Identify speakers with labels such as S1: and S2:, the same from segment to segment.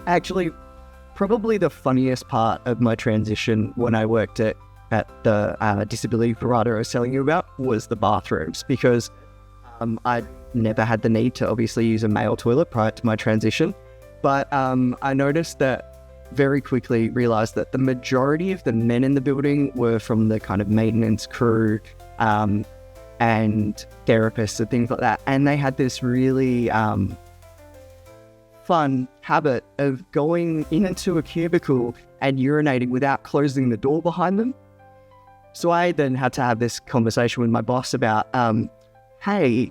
S1: Actually, probably the funniest part of my transition when I worked at the disability provider I was telling you about was the bathrooms, because I never had the need to obviously use a male toilet prior to my transition. But I noticed that very quickly realized that the majority of the men in the building were from the kind of maintenance crew and therapists and things like that. And they had this really fun habit of going into a cubicle and urinating without closing the door behind them. So I then had to have this conversation with my boss about, hey,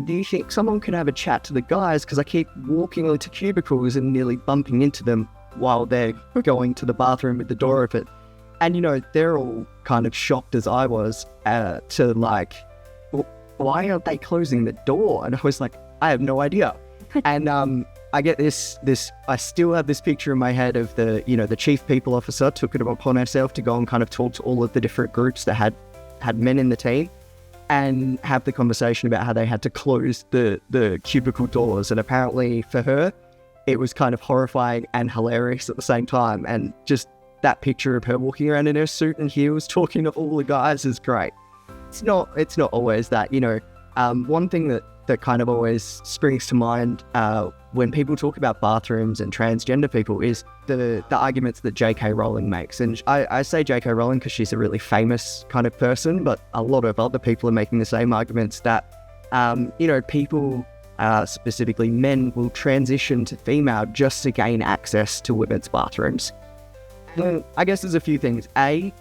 S1: do you think someone could have a chat to the guys? Because I keep walking into cubicles and nearly bumping into them while they're going to the bathroom with the door open. And, you know, they're all kind of shocked as I was to like, why aren't they closing the door? And I was like, I have no idea. And I get this, I still have this picture in my head of the chief people officer took it upon herself to go and kind of talk to all of the different groups that had men in the team and have the conversation about how they had to close the cubicle doors. And apparently for her, it was kind of horrifying and hilarious at the same time. And just that picture of her walking around in her suit and heels talking to all the guys is great. It's not always that, one thing that kind of always springs to mind when people talk about bathrooms and transgender people is the arguments that J.K. Rowling makes. And I say J.K. Rowling because she's a really famous kind of person, but a lot of other people are making the same arguments that, people, specifically men, will transition to female just to gain access to women's bathrooms. And I guess there's a few things. A,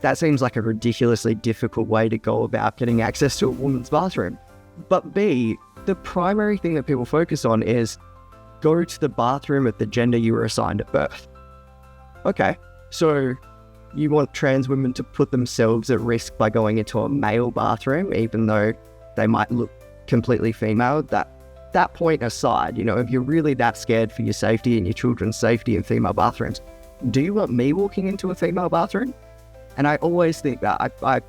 S1: that seems like a ridiculously difficult way to go about getting access to a woman's bathroom. But B, the primary thing that people focus on is go to the bathroom at the gender you were assigned at birth. Okay, so you want trans women to put themselves at risk by going into a male bathroom, even though they might look completely female. That point aside, if you're really that scared for your safety and your children's safety in female bathrooms, do you want me walking into a female bathroom? And I always think that. I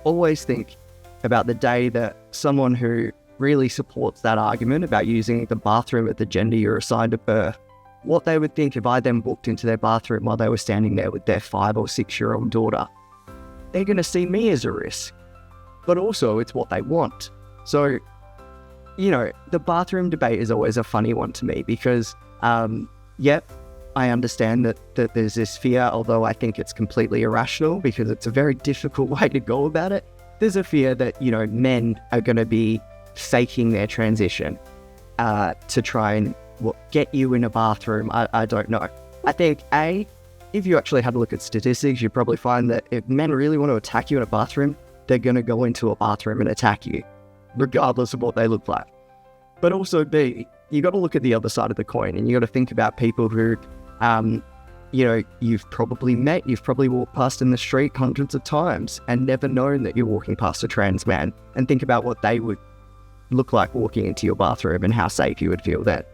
S1: always think about the day that someone who really supports that argument about using the bathroom at the gender you're assigned at birth, what they would think if I then walked into their bathroom while they were standing there with their 5 or 6 year old daughter. They're going to see me as a risk, but also it's what they want. So, the bathroom debate is always a funny one to me because, I understand that there's this fear, although I think it's completely irrational because it's a very difficult way to go about it. There's a fear that, men are going to be faking their transition to try and get you in a bathroom. I don't know. I think, if you actually had a look at statistics, you'd probably find that if men really want to attack you in a bathroom, they're going to go into a bathroom and attack you, regardless of what they look like. But also B, you got to look at the other side of the coin, and you got to think about people who, you've probably met, you've probably walked past in the street hundreds of times and never known that you're walking past a trans man, and think about what they would look like walking into your bathroom and how safe you would feel then.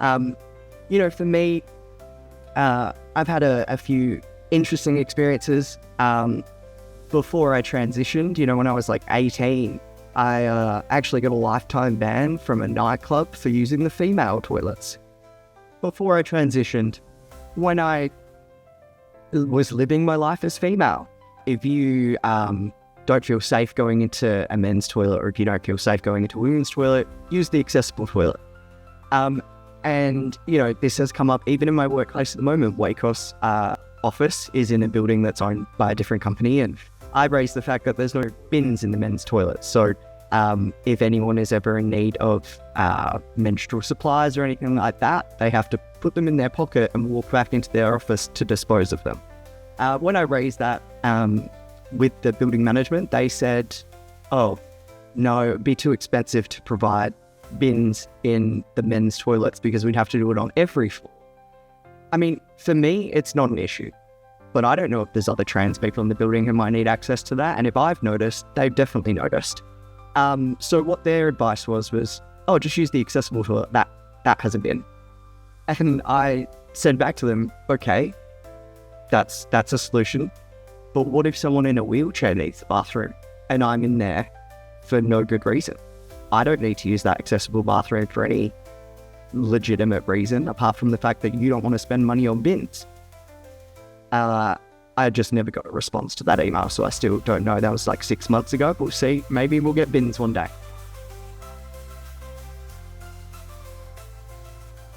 S1: For me, I've had a few interesting experiences. Before I transitioned, when I was like 18, I actually got a lifetime ban from a nightclub for using the female toilets. Before I transitioned, when I was living my life as female, if you don't feel safe going into a men's toilet, or if you don't feel safe going into a women's toilet, use the accessible toilet. And this has come up even in my workplace at the moment. Wacos office is in a building that's owned by a different company, and I raised the fact that there's no bins in the men's toilets. So if anyone is ever in need of menstrual supplies or anything like that, they have to put them in their pocket and walk back into their office to dispose of them. When I raised that with the building management, they said, oh, no, it'd be too expensive to provide bins in the men's toilets because we'd have to do it on every floor. I mean, for me, it's not an issue. But I don't know if there's other trans people in the building who might need access to that. And if I've noticed, they've definitely noticed. So what their advice was, oh, just use the accessible toilet. That has a bin. And I said back to them, okay, that's a solution. But what if someone in a wheelchair needs the bathroom and I'm in there for no good reason? I don't need to use that accessible bathroom for any legitimate reason apart from the fact that you don't want to spend money on bins. I just never got a response to that email, so I still don't know. That was like 6 months ago. We'll see. Maybe we'll get bins one day.